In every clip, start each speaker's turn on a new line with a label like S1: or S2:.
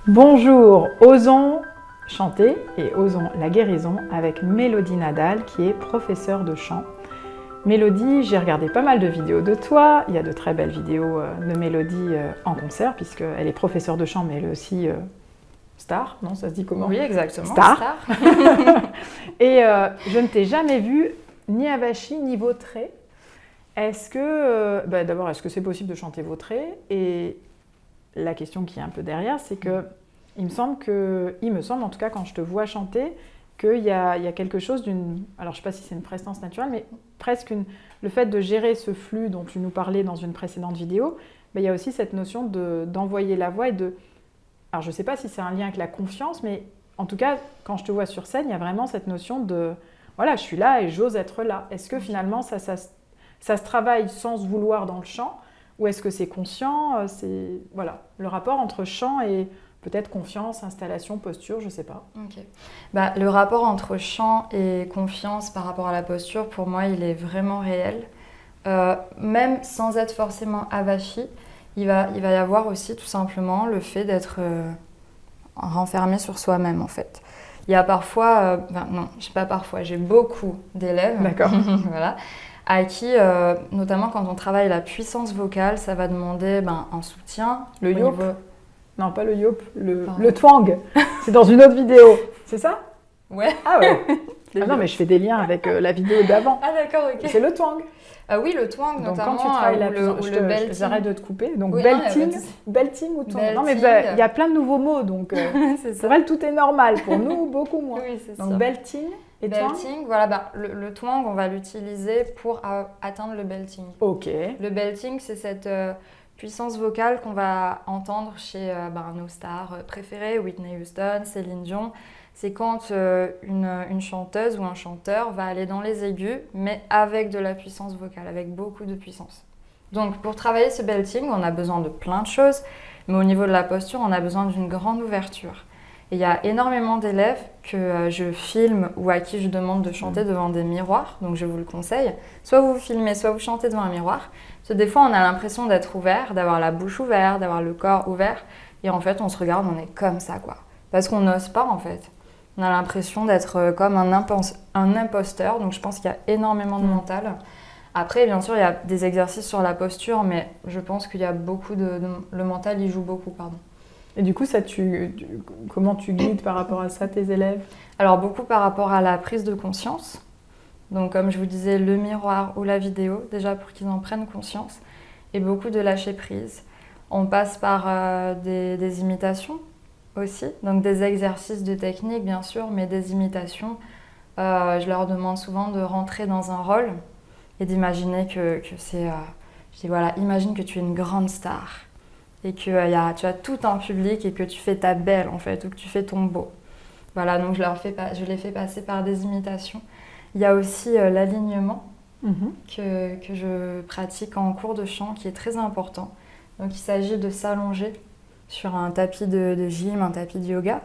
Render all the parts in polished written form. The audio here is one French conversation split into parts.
S1: Bonjour, osons chanter et osons la guérison avec Mélodie Nadal qui est professeure de chant. Mélodie, j'ai regardé pas mal de vidéos de toi, il y a de très belles vidéos de Mélodie en concert puisqu'elle est professeure de chant mais elle est aussi star, non ça se dit comment?
S2: Oui exactement,
S1: star. Et je ne t'ai jamais vue ni avachie ni vautrée. Est-ce que, d'abord, est-ce que c'est possible de chanter vautré? Et la question qui est un peu derrière, c'est que il me semble en tout cas quand je te vois chanter, qu'il y a quelque chose d'une, alors je ne sais pas si c'est une prestance naturelle, mais presque le fait de gérer ce flux dont tu nous parlais dans une précédente vidéo, il y a aussi cette notion d'envoyer la voix et de, alors je ne sais pas si c'est un lien avec la confiance, mais en tout cas quand je te vois sur scène, il y a vraiment cette notion de, voilà, je suis là et j'ose être là. Est-ce que finalement ça se travaille sans se vouloir dans le chant, ou est-ce que c'est conscient? C'est voilà, le rapport entre chant et peut-être confiance, installation, posture, je ne sais pas.
S2: Ok. Le rapport entre chant et confiance par rapport à la posture, pour moi, il est vraiment réel. Même sans être forcément avachi, il va y avoir aussi tout simplement le fait d'être renfermé sur soi-même en fait. Il y a parfois, j'ai beaucoup d'élèves.
S1: D'accord.
S2: Voilà. À qui, notamment quand on travaille la puissance vocale, ça va demander un soutien.
S1: Le yop Non, pas le yop, le twang. C'est dans une autre vidéo, c'est ça?
S2: Ouais.
S1: Ah ouais. Ah non, mais je fais des liens avec la vidéo d'avant.
S2: Ah d'accord, ok.
S1: C'est le twang.
S2: Oui, le twang,
S1: donc,
S2: notamment,
S1: quand tu travailles la
S2: ou le belting.
S1: J'arrête de te couper. Donc,
S2: oui,
S1: belting ou twang. Non, mais il y a plein de nouveaux mots, donc pour elle, tout est normal. Pour nous, beaucoup moins.
S2: Oui, c'est
S1: donc,
S2: ça.
S1: belting et twang.
S2: Belting, voilà, le twang, on va l'utiliser pour atteindre le belting.
S1: Ok.
S2: Le belting, c'est cette puissance vocale qu'on va entendre chez nos stars préférées, Whitney Houston, Céline Dion. C'est quand une chanteuse ou un chanteur va aller dans les aigus, mais avec de la puissance vocale, avec beaucoup de puissance. Donc pour travailler ce belting, on a besoin de plein de choses, mais au niveau de la posture, on a besoin d'une grande ouverture. Et il y a énormément d'élèves que je filme ou à qui je demande de chanter devant des miroirs, donc je vous le conseille. Soit vous filmez, soit vous chantez devant un miroir. Parce que des fois, on a l'impression d'être ouvert, d'avoir la bouche ouverte, d'avoir le corps ouvert. Et en fait, on se regarde, on est comme ça, quoi. Parce qu'on n'ose pas, en fait. On a l'impression d'être comme un imposteur, donc je pense qu'il y a énormément de mental. Après, bien sûr, il y a des exercices sur la posture, mais je pense qu'il y a beaucoup le mental, il joue beaucoup, pardon.
S1: Et du coup, comment tu guides par rapport à ça tes élèves?
S2: Alors, beaucoup par rapport à la prise de conscience. Donc, comme je vous disais, le miroir ou la vidéo, déjà pour qu'ils en prennent conscience. Et beaucoup de lâcher prise. On passe par des imitations aussi. Donc, des exercices de technique, bien sûr, mais des imitations. Je leur demande souvent de rentrer dans un rôle et d'imaginer que c'est... je dis, voilà, imagine que tu es une grande star. Et que tu as tout un public et que tu fais ta belle, en fait, ou que tu fais ton beau. Voilà, donc je les fais passer par des imitations. Il y a aussi l'alignement que je pratique en cours de chant, qui est très important. Donc, il s'agit de s'allonger sur un tapis de gym, un tapis de yoga,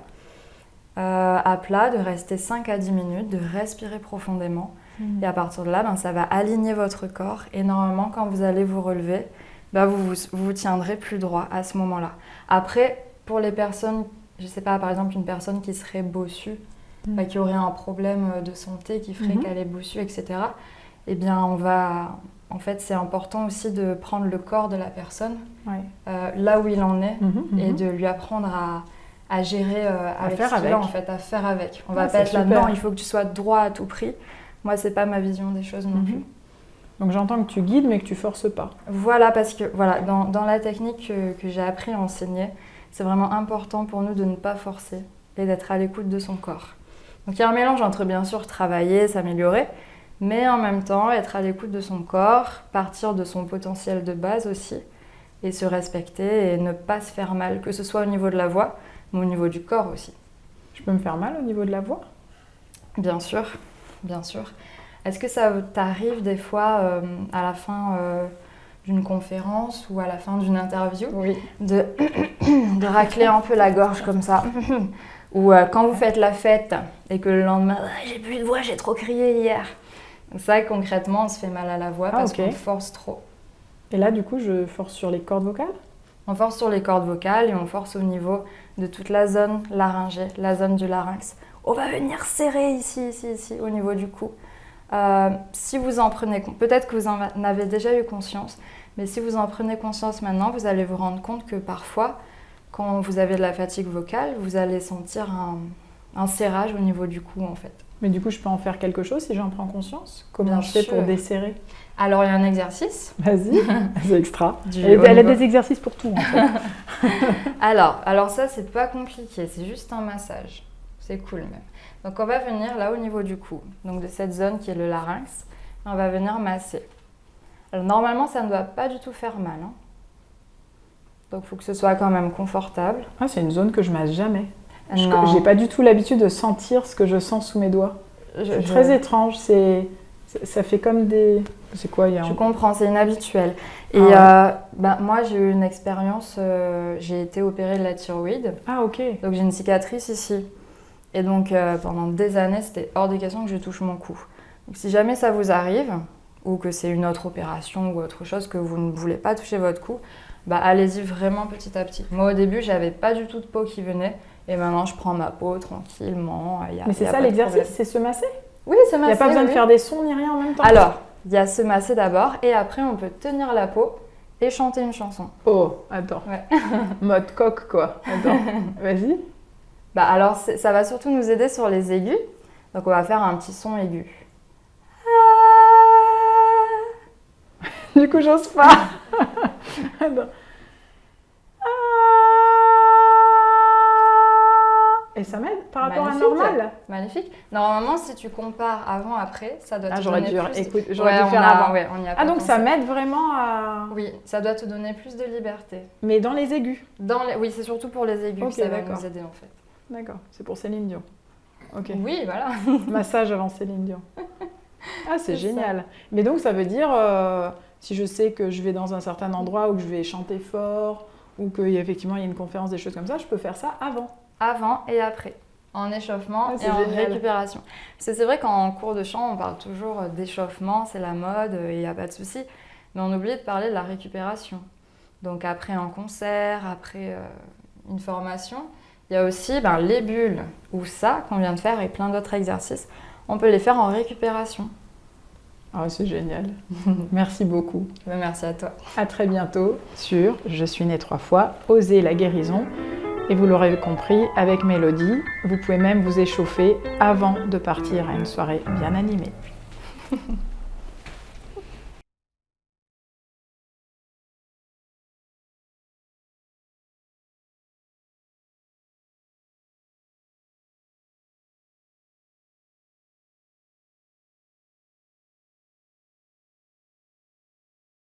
S2: à plat, de rester 5 à 10 minutes, de respirer profondément. Et à partir de là, ça va aligner votre corps. Et normalement, quand vous allez vous relever, vous tiendrez plus droit à ce moment-là. Après, pour les personnes, je ne sais pas, par exemple, une personne qui serait bossue, qui aurait un problème de santé qui ferait qu'elle est bossue, etc., eh bien, en fait, c'est important aussi de prendre le corps de la personne, là où il en est, et de lui apprendre à gérer avec ce qu'il a, en fait, à faire avec. On va pas être là, non, il faut que tu sois droit à tout prix. Moi, c'est pas ma vision des choses non plus.
S1: Donc j'entends que tu guides, mais que tu forces pas.
S2: Voilà, parce que dans la technique que j'ai appris à enseigner, c'est vraiment important pour nous de ne pas forcer et d'être à l'écoute de son corps. Donc il y a un mélange entre, bien sûr, travailler, s'améliorer, mais en même temps, être à l'écoute de son corps, partir de son potentiel de base aussi, et se respecter et ne pas se faire mal, que ce soit au niveau de la voix, mais au niveau du corps aussi.
S1: Je peux me faire mal au niveau de la voix?
S2: Bien sûr, bien sûr. Est-ce que ça t'arrive des fois, à la fin d'une conférence ou à la fin d'une interview, de racler un peu la gorge comme ça? Ou quand vous faites la fête et que le lendemain, j'ai plus de voix, j'ai trop crié hier. Donc ça, concrètement, on se fait mal à la voix parce qu'on force trop.
S1: Et là, du coup, je force sur les cordes vocales?
S2: On force sur les cordes vocales et on force au niveau de toute la zone laryngée, la zone du larynx. On va venir serrer ici, au niveau du cou. Si vous en prenez compte, peut-être que vous en avez déjà eu conscience, mais si vous en prenez conscience maintenant, vous allez vous rendre compte que parfois, quand vous avez de la fatigue vocale, vous allez sentir un serrage au niveau du cou en fait.
S1: Mais du coup, je peux en faire quelque chose si j'en prends conscience? Comment
S2: Bien
S1: je fais
S2: sûr.
S1: pour desserrer?
S2: Alors il y a un exercice.
S1: Vas-y, c'est extra.
S2: Du
S1: Elle
S2: haut
S1: a
S2: niveau.
S1: des exercices pour tout en fait.
S2: Alors ça, c'est pas compliqué, c'est juste un massage. C'est cool même. Donc on va venir là au niveau du cou, donc de cette zone qui est le larynx, on va venir masser. Alors, normalement, ça ne doit pas du tout faire mal, hein. Donc il faut que ce soit quand même confortable.
S1: Ah, c'est une zone que je masse jamais.
S2: Non.
S1: J'ai pas du tout l'habitude de sentir ce que je sens sous mes doigts. C'est très étrange, ça fait comme des... C'est quoi, il y a
S2: Je comprends, c'est inhabituel. Et moi, j'ai eu une expérience, j'ai été opérée de la thyroïde,
S1: Ah, ok.
S2: donc j'ai une cicatrice ici. Et donc pendant des années, c'était hors des questions que je touche mon cou. Donc si jamais ça vous arrive, ou que c'est une autre opération ou autre chose que vous ne voulez pas toucher votre cou, allez-y vraiment petit à petit. Moi au début, j'avais pas du tout de peau qui venait, et maintenant je prends ma peau tranquillement.
S1: Mais c'est ça l'exercice, c'est se masser?
S2: Oui, se masser.
S1: Il n'y a pas besoin de
S2: oui.
S1: faire des sons ni rien en même temps?
S2: Alors, il y a se masser d'abord, et après on peut tenir la peau et chanter une chanson.
S1: Oh, attends.
S2: Ouais.
S1: Mode coq, quoi. Attends, vas-y.
S2: Alors, ça va surtout nous aider sur les aigus. Donc, on va faire un petit son aigu.
S1: Du coup, j'ose pas. Attends. Et ça m'aide par rapport à normal?
S2: Magnifique. Normalement, si tu compares avant-après, ça doit te
S1: j'aurais
S2: donner
S1: dû,
S2: plus...
S1: écoute, j'aurais dû faire avant.
S2: Ouais, on y a pas
S1: Ah, donc
S2: pensé.
S1: ça m'aide vraiment à...
S2: Oui, ça doit te donner plus de liberté.
S1: Mais dans les aigus?
S2: Oui, c'est surtout pour les aigus
S1: Ok,
S2: que ça va
S1: d'accord.
S2: nous aider en fait.
S1: D'accord, c'est pour Céline Dion. Ok.
S2: Oui, voilà.
S1: Massage avant Céline Dion. Ah, c'est
S2: C'est
S1: génial. Mais donc, ça veut dire, si je sais que je vais dans un certain endroit où je vais chanter fort, ou qu'effectivement il y a une conférence, des choses comme ça, je peux faire ça avant.
S2: Avant et après. En échauffement
S1: Ah, c'est
S2: et en
S1: génial.
S2: récupération. Parce que c'est vrai qu'en cours de chant, on parle toujours d'échauffement, c'est la mode, et il n'y a pas de souci. Mais on oublie de parler de la récupération. Donc après un concert, après une formation, il y a aussi les bulles, ou ça qu'on vient de faire, et plein d'autres exercices. On peut les faire en récupération.
S1: Ah, c'est génial. Merci beaucoup.
S2: Merci à toi.
S1: À très bientôt sur Je suis née 3 fois, Oser la guérison. Et vous l'aurez compris, avec Mélodie, vous pouvez même vous échauffer avant de partir à une soirée bien animée.